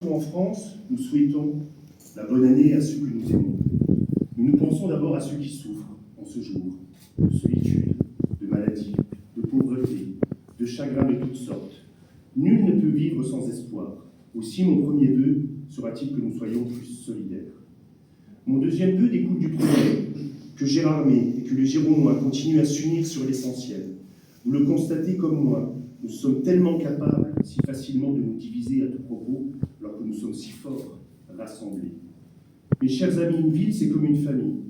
En France, nous souhaitons la bonne année à ceux que nous aimons. Nous pensons d'abord à ceux qui souffrent en ce jour, de solitude, de maladie, de pauvreté, de chagrin de toutes sortes. Nul ne peut vivre sans espoir. Aussi, mon premier vœu sera-t-il que nous soyons plus solidaires. Mon deuxième vœu découle du premier, que Gérardmer et que les Girondois continuent à s'unir sur l'essentiel. Vous le constatez comme moi, nous sommes tellement capables si facilement de nous diviser à tout propos, alors que nous sommes si forts rassemblés. Mes chers amis, une ville, c'est comme une famille.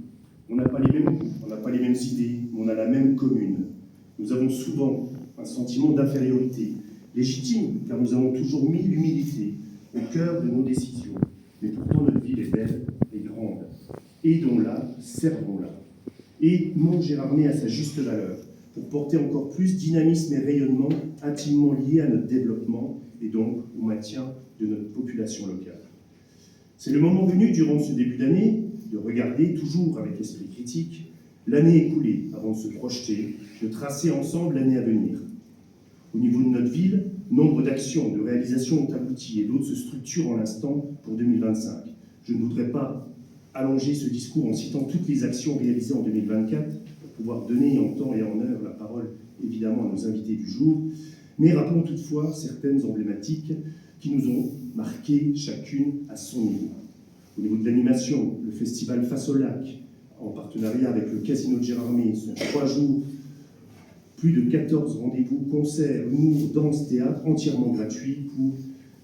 On n'a pas les mêmes goûts, on n'a pas les mêmes idées, mais on a la même commune. Nous avons souvent un sentiment d'infériorité, légitime, car nous avons toujours mis l'humilité au cœur de nos décisions. Mais pourtant, notre ville est belle et grande. Aidons-la, servons-la. Aidons Gérardmer à sa juste valeur, pour porter encore plus dynamisme et rayonnement intimement liés à notre développement et donc au maintien de notre population locale. C'est le moment venu, durant ce début d'année, de regarder, toujours avec esprit critique, l'année écoulée avant de se projeter, de tracer ensemble l'année à venir. Au niveau de notre ville, nombre d'actions, de réalisations ont abouti et d'autres se structurent en l'instant pour 2025. Je ne voudrais pas allonger ce discours en citant toutes les actions réalisées en 2024 pour pouvoir donner en temps et en heure la parole évidemment à nos invités du jour, mais rappelons toutefois certaines emblématiques qui nous ont marqué chacune à son niveau. Au niveau de l'animation, le festival Face au lac, en partenariat avec le Casino de Gérardmer, sont 3 jours, plus de 14 rendez-vous, concerts, humour, danse, théâtre, entièrement gratuits pour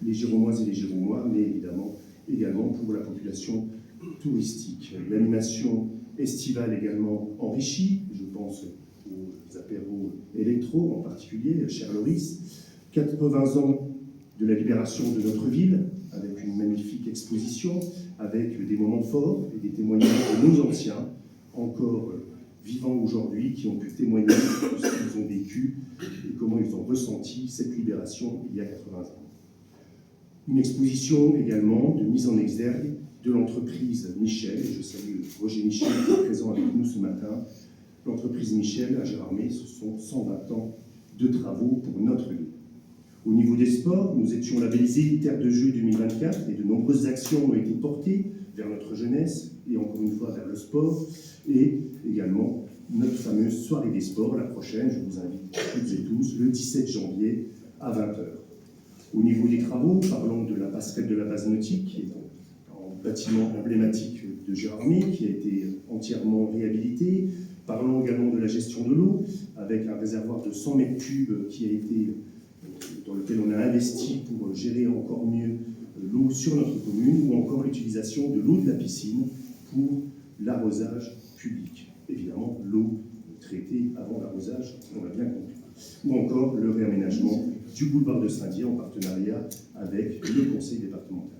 les Girondoises et les Girondois, mais évidemment également pour la population touristique. L'animation estivale également enrichie, je pense aux apéros électro en particulier, cher Loris, 80 ans de la libération de notre ville, avec une magnifique exposition, avec des moments forts et des témoignages de nos anciens, encore vivants aujourd'hui, qui ont pu témoigner de ce qu'ils ont vécu et comment ils ont ressenti cette libération il y a 80 ans. Une exposition également de mise en exergue de l'entreprise Michel, et je salue Roger Michel qui est présent avec nous ce matin. L'entreprise Michel à Gérardmer, ce sont 120 ans de travaux pour notre ville. Au niveau des sports, nous étions labellisés Terre de Jeux 2024 et de nombreuses actions ont été portées vers notre jeunesse et encore une fois vers le sport et également notre fameuse soirée des sports, la prochaine, je vous invite toutes et tous, le 17 janvier à 20h. Au niveau des travaux, parlons de la passerelle de la base nautique, qui est un bâtiment emblématique de Gérardmer, qui a été entièrement réhabilité. Parlons également de la gestion de l'eau, avec un réservoir de 100 mètres cubes qui a été, dans lequel on a investi pour gérer encore mieux l'eau sur notre commune, ou encore l'utilisation de l'eau de la piscine pour l'arrosage public. Évidemment, l'eau traitée avant l'arrosage, on l'a bien compris. Ou encore le réaménagement du boulevard de Saint-Dié en partenariat avec le conseil départemental.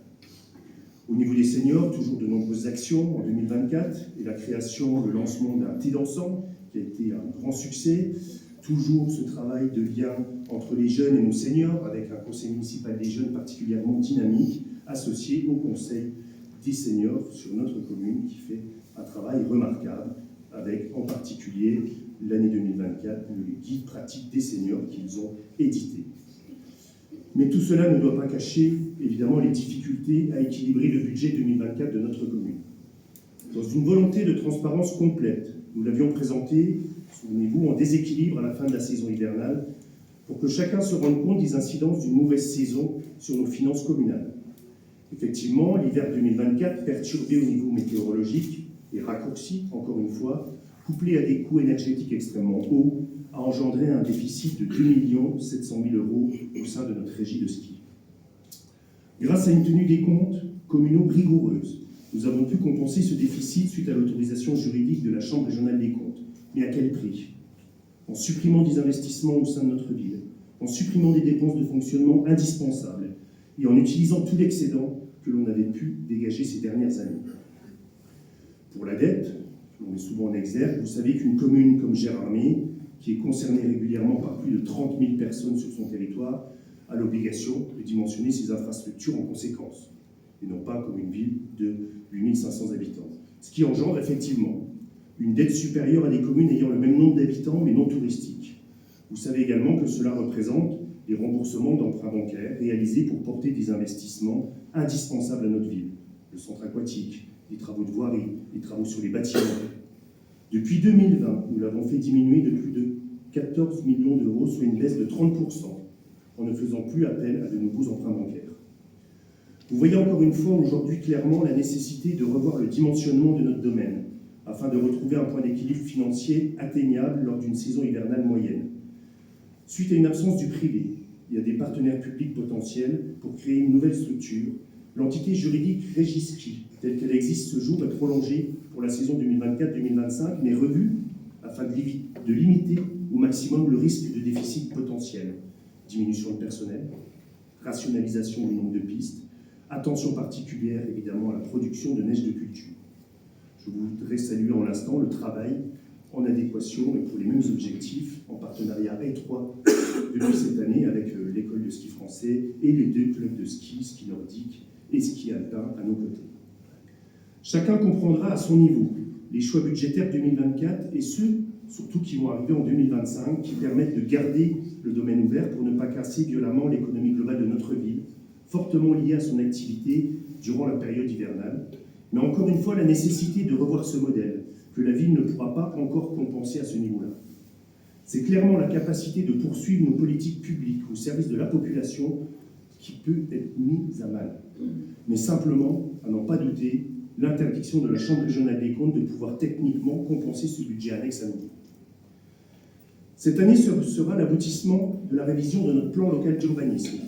Au niveau des seniors, toujours de nombreuses actions en 2024 et la création, le lancement d'un thé dansant qui a été un grand succès. Toujours ce travail de lien entre les jeunes et nos seniors avec un conseil municipal des jeunes particulièrement dynamique associé au conseil des seniors sur notre commune qui fait un travail remarquable avec en particulier l'année 2024, le guide pratique des seniors qu'ils ont édité. Mais tout cela ne doit pas cacher, évidemment, les difficultés à équilibrer le budget 2024 de notre commune. Dans une volonté de transparence complète, nous l'avions présenté, souvenez-vous, en déséquilibre à la fin de la saison hivernale, pour que chacun se rende compte des incidences d'une mauvaise saison sur nos finances communales. Effectivement, l'hiver 2024, perturbé au niveau météorologique et raccourci, encore une fois, couplé à des coûts énergétiques extrêmement hauts, a engendré un déficit de 2 700 000 € au sein de notre régie de ski. Grâce à une tenue des comptes communaux rigoureuse, nous avons pu compenser ce déficit suite à l'autorisation juridique de la Chambre régionale des comptes. Mais à quel prix? En supprimant des investissements au sein de notre ville, en supprimant des dépenses de fonctionnement indispensables et en utilisant tout l'excédent que l'on avait pu dégager ces dernières années. Pour la dette, on est souvent en exergue, vous savez qu'une commune comme Gérardmer, qui est concernée régulièrement par plus de 30 000 personnes sur son territoire, a l'obligation de dimensionner ses infrastructures en conséquence, et non pas comme une ville de 8 500 habitants. Ce qui engendre effectivement une dette supérieure à des communes ayant le même nombre d'habitants mais non touristiques. Vous savez également que cela représente les remboursements d'emprunts bancaires réalisés pour porter des investissements indispensables à notre ville, le centre aquatique, les travaux de voirie, les travaux sur les bâtiments. Depuis 2020, nous l'avons fait diminuer de plus de 14 millions d'euros, soit une baisse de 30%, en ne faisant plus appel à de nouveaux emprunts bancaires. Vous voyez encore une fois aujourd'hui clairement la nécessité de revoir le dimensionnement de notre domaine, afin de retrouver un point d'équilibre financier atteignable lors d'une saison hivernale moyenne. Suite à une absence du privé, il y a des partenaires publics potentiels pour créer une nouvelle structure. L'entité juridique Régispi, telle qu'elle existe ce jour, est prolongée pour la saison 2024-2025, mais revue afin de limiter au maximum le risque de déficit potentiel. Diminution de personnel, rationalisation du nombre de pistes, attention particulière évidemment à la production de neige de culture. Je voudrais saluer en l'instant le travail en adéquation et pour les mêmes objectifs, en partenariat étroit depuis cette année avec l'école de ski français et les 2 clubs de ski, ski nordique et ski alpin à nos côtés. Chacun comprendra à son niveau les choix budgétaires 2024 et ceux surtout qui vont arriver en 2025, qui permettent de garder le domaine ouvert pour ne pas casser violemment l'économie globale de notre ville, fortement liée à son activité durant la période hivernale. Mais encore une fois, la nécessité de revoir ce modèle, que la ville ne pourra pas encore compenser à ce niveau-là. C'est clairement la capacité de poursuivre nos politiques publiques au service de la population qui peut être mise à mal. Mais simplement, à n'en pas douter, l'interdiction de la Chambre régionale des comptes de pouvoir techniquement compenser ce budget annexe à nouveau. Cette année sera l'aboutissement de la révision de notre plan local d'urbanisme,